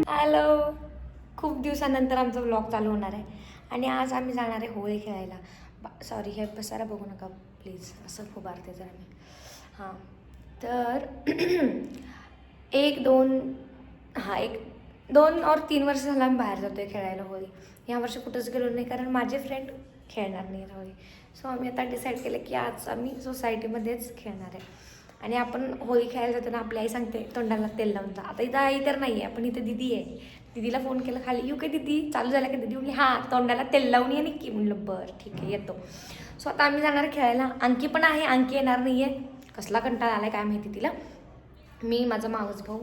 Hello, खूप दिवसानंतर आमचा व्लॉग चालू होणार आहे आणि आज आम्ही जाणार आहे होळी खेळायला. सॉरी, हे पसारा बघू नका प्लीज, असं खूप आरते जर आम्ही. हां, तर एक दोन और 3 वर्ष झालं आम्ही बाहेर जातो आहे खेळायला होळी. ह्या वर्षी कुठंच गेलो नाही कारण माझे फ्रेंड खेळणार नाही होळी. सो आम्ही आता डिसाईड केलं की आज आम्ही सोसायटीमध्येच खेळणार आहे. आणि आपण होळी खेळायला जातो ना, आपली आई सांगते तोंडाला तेल लावून जा. आता इथं आई तर नाही आहे, पण इथं दिदी आहे. दिदीला फोन केला, खाली येऊ काय दिदी, चालू झाला का दिदी? म्हणली हां, तोंडाला तेल लावून ये नक्की. म्हणलं बरं ठीक आहे येतो. सो आता आम्ही जाणार खेळायला. अंकी पण आहे, अंकी येणार नाही आहे. कसला कंटाळा आला आहे काय माहिती तिला. मी, माझा मावस भाऊ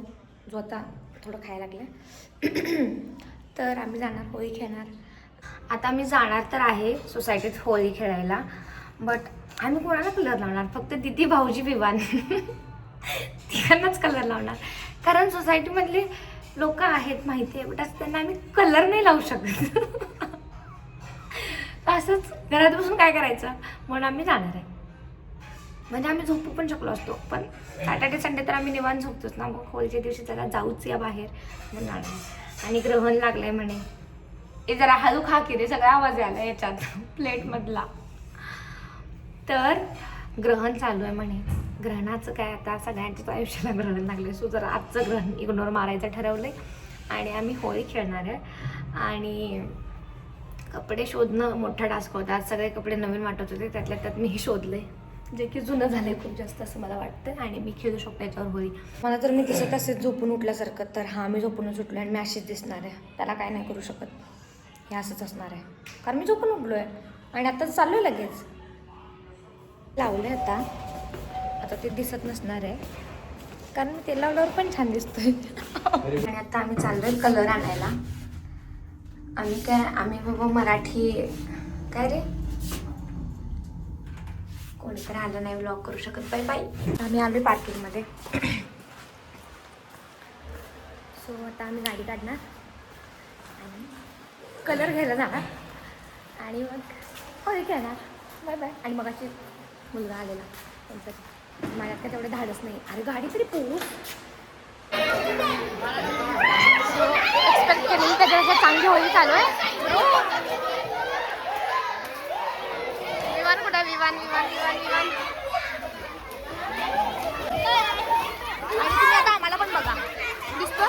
जो आता थोडं खायला लागला तर आम्ही जाणार होळी खेळणार. आता आम्ही जाणार तर आहे सोसायटीत होळी खेळायला, बट आम्ही कोणाला कलर लावणार? फक्त दिदी, भाऊजी, विवान तिघांनाच कलर लावणार. कारण सोसायटीमधले लोक आहेत माहिती आहे, बट असं त्यांना आम्ही कलर नाही लावू शकत असंच घरात बसून काय करायचं, म्हणून आम्ही जाणार आहे. म्हणजे आम्ही झोपू पण शकलो असतो, पण सॅटर्डे संडे तर आम्ही निवांत झोपतोच ना. मग होळीच्या दिवशी जरा जाऊच या बाहेर म्हणून आलं. आणि ग्रहण लागलंय म्हणे. हे जरा हळू खा की रे, सगळा आवाज आला याच्यात प्लेटमधला. तर ग्रहण चालू आहे म्हणे. ग्रहणाचं काय, आता सगळ्यांच्याच आयुष्याला ग्रहण लागले. सो जरा आजचं ग्रहण इग्नोर मारायचं ठरवलं आहे आणि आम्ही होळी खेळणार आहे. आणि कपडे शोधणं मोठा टास्क होता. आज सगळे कपडे नवीन वाटत होते, त्यातल्या त्यात मीही शोधले, जे की जुनं झालं आहे खूप जास्त असं मला वाटतं. आणि मी खेळू शकतो याच्यावर होळी. मला तर मी दिसत असेल झोपून उठल्यासारखं, तर हां मी झोपूनच उठलो आणि मी अशीच दिसणार आहे. त्याला काय नाही करू शकत, हे असंच असणार आहे कारण मी झोपून उठलो आहे आणि आताच चालू आहे लगेच. लावलं आहे आता ते दिसत नसणार आहे कारण मी ते लावल्यावर पण छान दिसतोय आणि आता आम्ही चाललो आहे कलर आणायला. आम्ही बाबा मराठी काय रे, कोणीतरी आलं नाही व्लॉग करू शकत. Bye bye. आम्ही आलो पार्किंगमध्ये. सो आता आम्ही गाडी काढणार आणि कलर घ्यायला जाणार आणि मग होळी खेळणार. Bye bye. आणि मग अशी मुलगा आलेला त्यांचं, माझ्यात काय तेवढं धाडच नाही. अरे गाडी तरी पोहोच. सो एक्सपेक्ट केलेली त्याच्यापेक्षा चांगली होळी चालू आहे. विमान कुठं? विमान विमान विमान विमान. आणि तुम्ही आता आम्हाला पण बघा, दिसतो?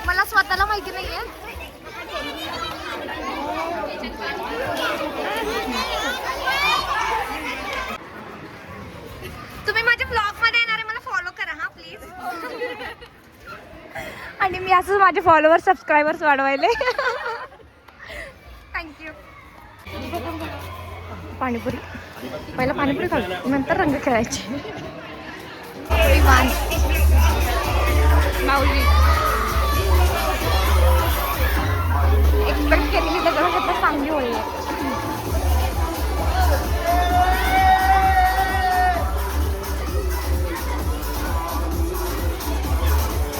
मला स्वतःला माहिती नाहीये. तुम्ही माझ्या ब्लॉग मध्ये येणार आहे, मला फॉलो करा हा प्लीज. आणि मी असं माझे फॉलोअर सबस्क्रायबर्स वाढवायले. थँक्यू. पाणीपुरी, पहिला पाणीपुरी खाऊ, नंतर रंग खेळायचे. विमान, माऊली एक्सपेक्ट केलेली त्याच्यापेक्षा चांगली होईल.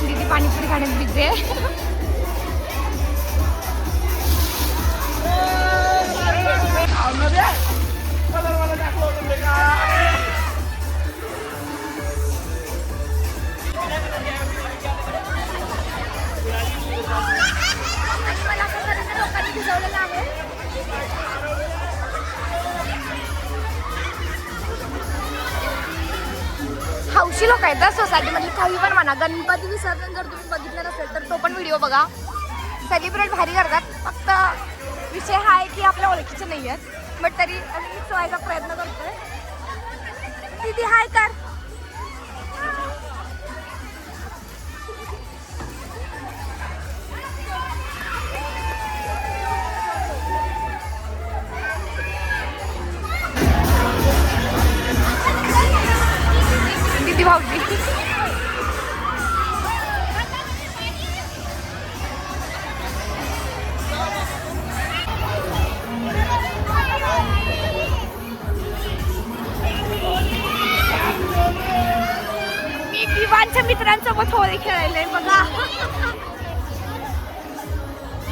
दीदी पाणीपुरी खाण्यात बिझी आहे. हौशी लोक आहेत सोसायटीमधली, काही पण म्हणा. गणपती विसर्जन जर तुम्ही बघितलं नसेल तर तो पण व्हिडिओ बघा. सेलिब्रेट भारी करतात. फक्त विषय हा आहे की आपल्या ओळखीचे नाही आहेत, बट तरी आम्ही व्हायचा प्रयत्न करतोय. दीदी हाय कर. दीदी भाऊजी विवानच्या मित्रांसोबत होळी खेळायला बघा.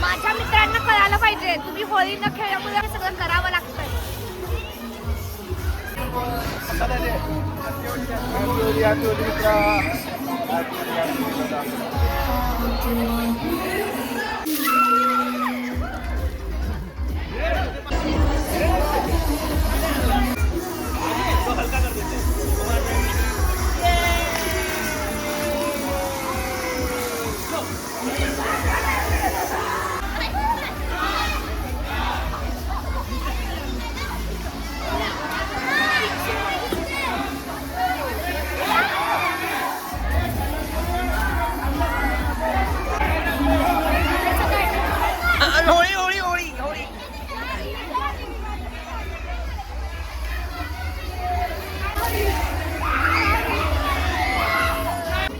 माझ्या मित्रांना कळायला पाहिजे तुम्ही होळी न खेळल्यामुळे सगळं करावं लागतंय.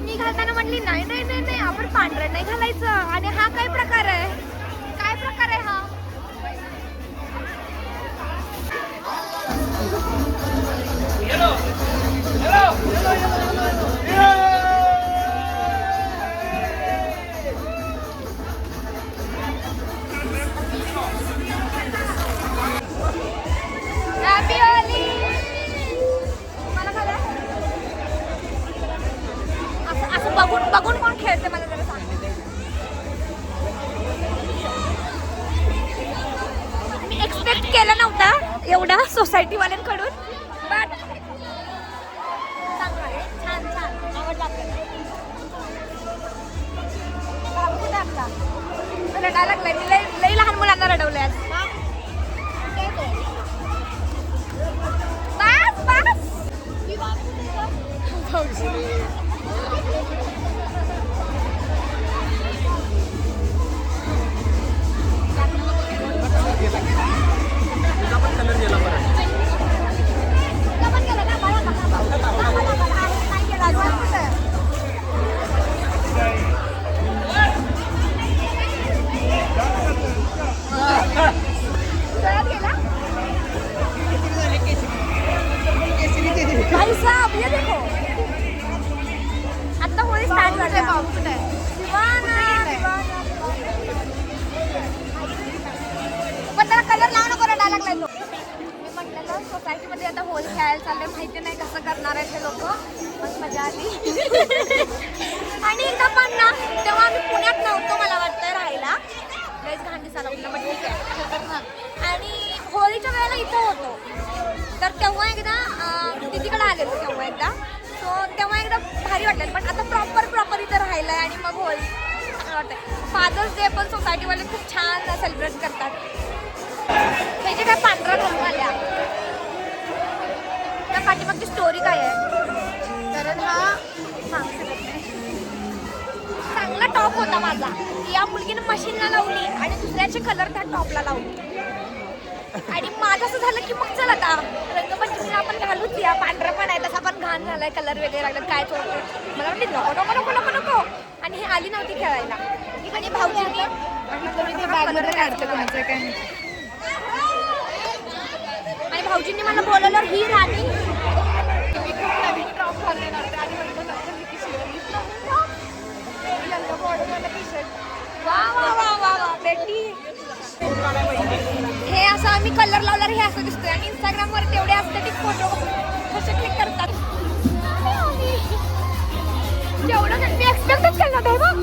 मी घालताना म्हणली नाही नाही नाही नाही आपण पांढरं नाही घालायचं. आणि हा काय प्रकार आहे, काय प्रकार आहे हा? Happy Holi! मला खरं असं बघून बघून कोण खेळते मला जरा सांग. मी एक्सपेक्ट केलं नव्हतं एवढा सोसायटीवाल्यांकडून, बट चांगलं आहे, छान छान आवडला आपल्याला. बाबू कुठे आपला रडायला लागलाय, मी लई लहान मुलांना रडवलंय आज. बस बस भाई साहब ये देखो आता होळी स्टार्ट झाली. पण त्याला कलर लावू नको, रडायला लागलाय तो. मी म्हटलं सोसायटीमध्ये आता होळी खेळायला चाललंय, माहिती नाही कसं करणार आहेत हे लोक. मग मजा आली. आणि एकदा पण ना तेव्हा आम्ही पुण्यात नव्हतो मला वाटतं राहायला, लयच घाण दिसायला लागलं, पण ठीक आहे. आणि होळीच्या वेळेला इथं होतो, तर तेव्हा एकदा तिकडे आले होते तेव्हा एकदा. सो तेव्हा एकदा भारी वाटलं. पण आता प्रॉपर इथं राहिलं आहे आणि मग होळी चांगलं वाटतं. फादर्स डे पण सोसायटीवाले खूप छान सेलिब्रेट करतात. त्याचे काय पांढरा घालून आल्या, त्या पाठीमागची स्टोरी काय आहे, कारण हा चांगला टॉप होता माझा. या मुलगीने मशीनला लावली आणि दुसऱ्याचे कलर त्या टॉपला लावली. आणि माझं असं झालं की मग चल आता रंगपंचमीला आपण घालूच या, पांढरं पण आहे तसा पण घाण झालाय, कलर वगैरे लागलं काय चोरतो. मला वाटली नको नको नको नको नको. आणि ही आली नव्हती खेळायला. आणि भाऊजींनी आणि भाऊजींनी मला बोलवलं ही राणी वा वा वा वा वा बेटी. हे असं आम्ही कलर लावल्यावर हे असं दिसतोय. आणि इंस्टाग्रामवर तेवढे एस्थेटिक फोटो कसे क्लिक करतात, तेवढं मी एक्सपेक्टच केलं नव्हतं बघ.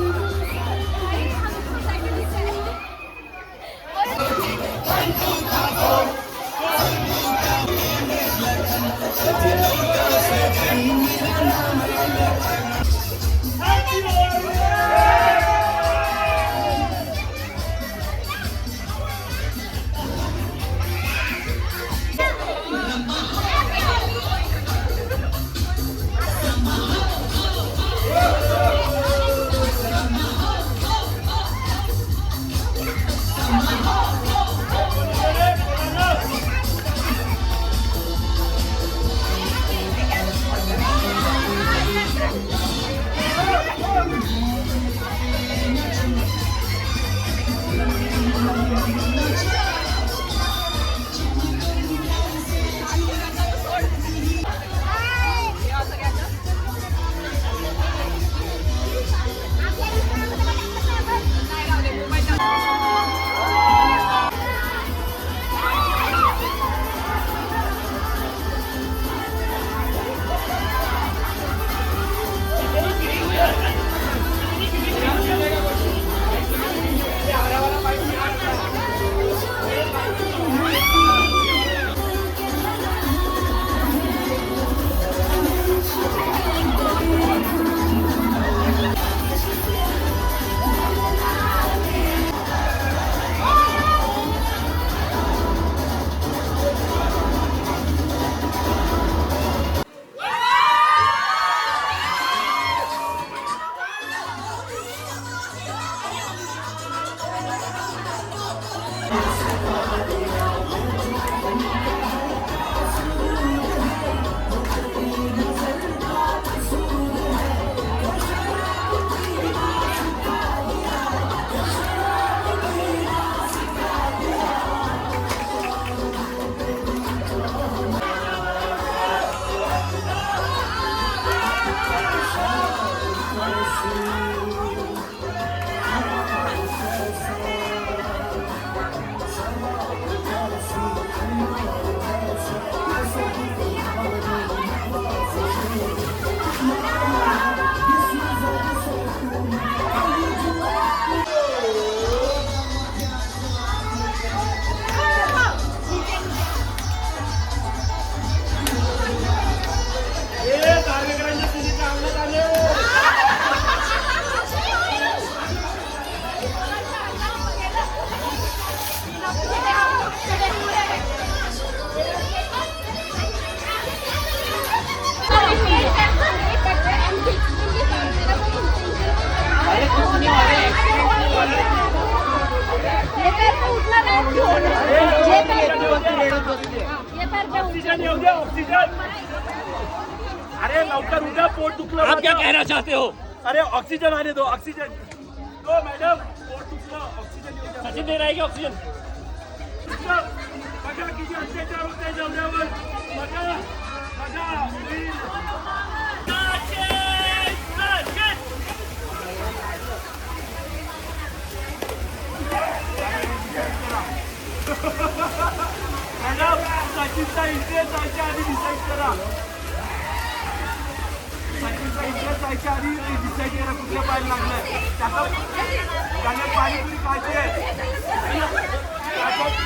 आप क्या कहना चाहते हो? अरे ऑक्सीजन आने दो, ऑक्सीजन दो मैडम, और दूसरा ऑक्सीजन सचिन दे रहा है क्या ऑक्सीजन? बघा किती अत्याचार होते जेवणावर, बघा बघा मॅडम, सचिनचा इंटरेस्ट जायच्या आधी डिसाईड करा. सचिनचा इंटरेस्ट जायच्या आधी डिसाईड करा कुठल्या पायला लागलाय. त्याला पाणीपुरी खायची आहे.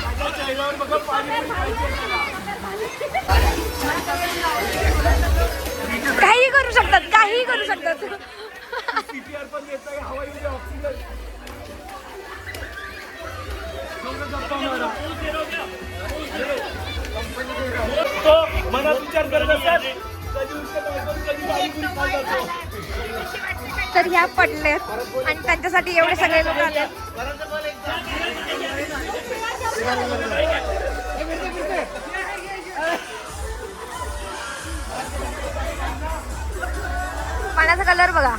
माझ्या चेहऱ्यावर बघा पाणीपुरी खायची आहे त्याला. काही करू शकतात, काही करू शकतात. CPR पण येत आहे, हवा येऊ दे, ऑक्सिजन. तो मनात विचार करत असतात कधी पाणीपुरी खायला जातो. तर ह्या पडलेत आणि त्यांच्यासाठी एवढे सगळे लोक आले. पाण्याचा कलर बघा.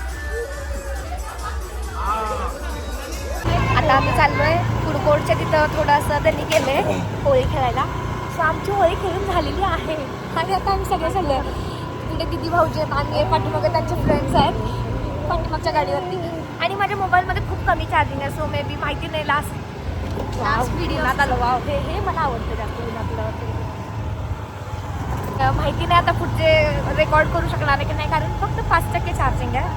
आता आम्ही चाललोय फूड कोर्टच्या तिथं. थोडंसं त्यांनी केलंय होळी खेळायला. सो आमची होळी खेळून झालेली आहे आणि आता आम्ही सगळे चाललोय. तिथे दिदी भाऊजी आहेत, आम्ही पाठीमागे त्यांचे फ्रेंड्स आहेत पाठीमागच्या गाडीवरती. आणि माझ्या मोबाईलमध्ये खूप कमी चार्जिंग आहे. सो मे बी माहिती नाही लास्ट व्हिडिओ आलं. वाव, हे मला आवडतं जास्त आपलं. माहिती नाही आता पुढचे रेकॉर्ड करू शकणार आहे की नाही, कारण फक्त 5% चार्जिंग आहे.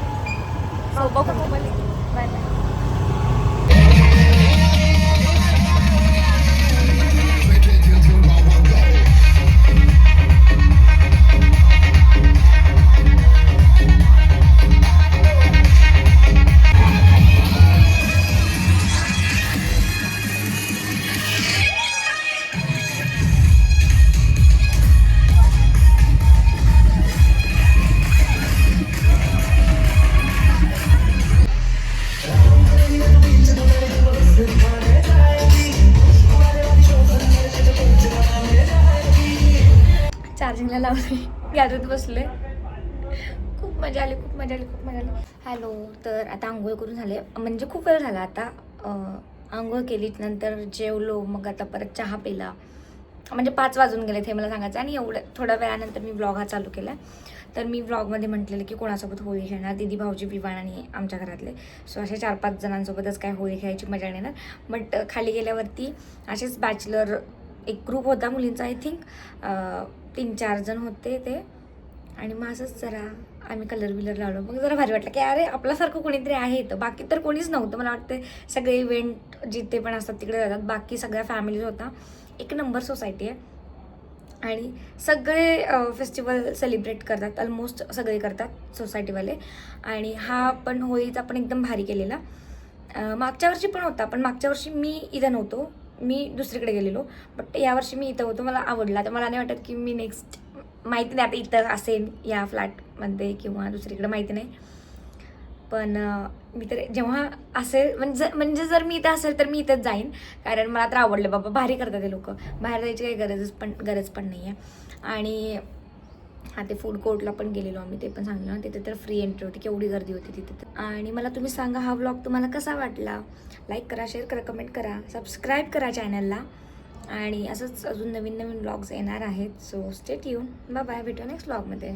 सो बघू मोबाईल. Bye bye. चार्जिंगला लावले, गॅलरीत बसले. खूप मजा आली, खूप मजा आली, खूप मजा आली. हॅलो. तर आता आंघोळ करून झाले, म्हणजे खूप वेळ झाला आता. आंघोळ केली, नंतर जेवलो, मग आता परत चहा पिला. म्हणजे 5 वाजून गेलेत हे मला सांगायचं. आणि एवढं थोड्या वेळानंतर मी व्लॉग हा चालू केला. तर मी व्लॉगमध्ये म्हटलेलं की कोणासोबत होळी खेळणार, दीदी भाऊजी विवाण आणि आमच्या घरातले. सो अशा 4-5 जणांसोबतच काय होळी खेळायची मजा येणार. बट खाली गेल्यावरती असेच बॅचलर एक ग्रुप होता मुलींचा, आय थिंक 3-4 जण होते ते. आणि मग असंच जरा आम्ही कलर बिलर लावलो. मग जरा भारी वाटलं की अरे आपल्यासारखं कोणीतरी आहे इथं. बाकी तर कोणीच नव्हतं. मला वाटतं सगळे इव्हेंट जिथे पण असतात तिकडे जातात. बाकी सगळ्या फॅमिलीज होता. एक नंबर सोसायटी आहे आणि सगळे फेस्टिवल सेलिब्रेट करतात, ऑलमोस्ट सगळे करतात सोसायटीवाले. आणि हा पण होळीचा पण एकदम भारी केलेला. मागच्या वर्षी पण होता, पण मागच्या वर्षी मी इथं नव्हतो, मी दुसरीकडे गेलेलो. बट यावर्षी मी इथं होतो, मला आवडला. तर मला नाही वाटत की मी नेक्स्ट, माहिती नाही आता इथं असेल या फ्लॅटमध्ये किंवा दुसरीकडे, माहिती नाही. पण मी तर जेव्हा असेल म्हणजे जर मी इथं असेल तर मी इथंच जाईन, कारण मला तर आवडलं बाबा. भारी करतात ते लोक. बाहेर जायची काही गरज पण नाही आहे. आणि हा ते फूड कोर्टला पण गेलेलो आम्ही, ते पण सांगलं ना. तिथे तर फ्री एंट्री होती, केवढी गर्दी होती तिथे. आणि मला तुम्ही सांगा हा व्लॉग तुम्हाला कसा वाटला. लाईक करा, शेअर करा, कमेंट करा, सबस्क्राईब करा चॅनलला. आणि असंच अजून नवीन व्लॉग्स येणार आहेत. So stay tune. Bye bye, भेटूया नेक्स्ट व्लॉगमध्ये.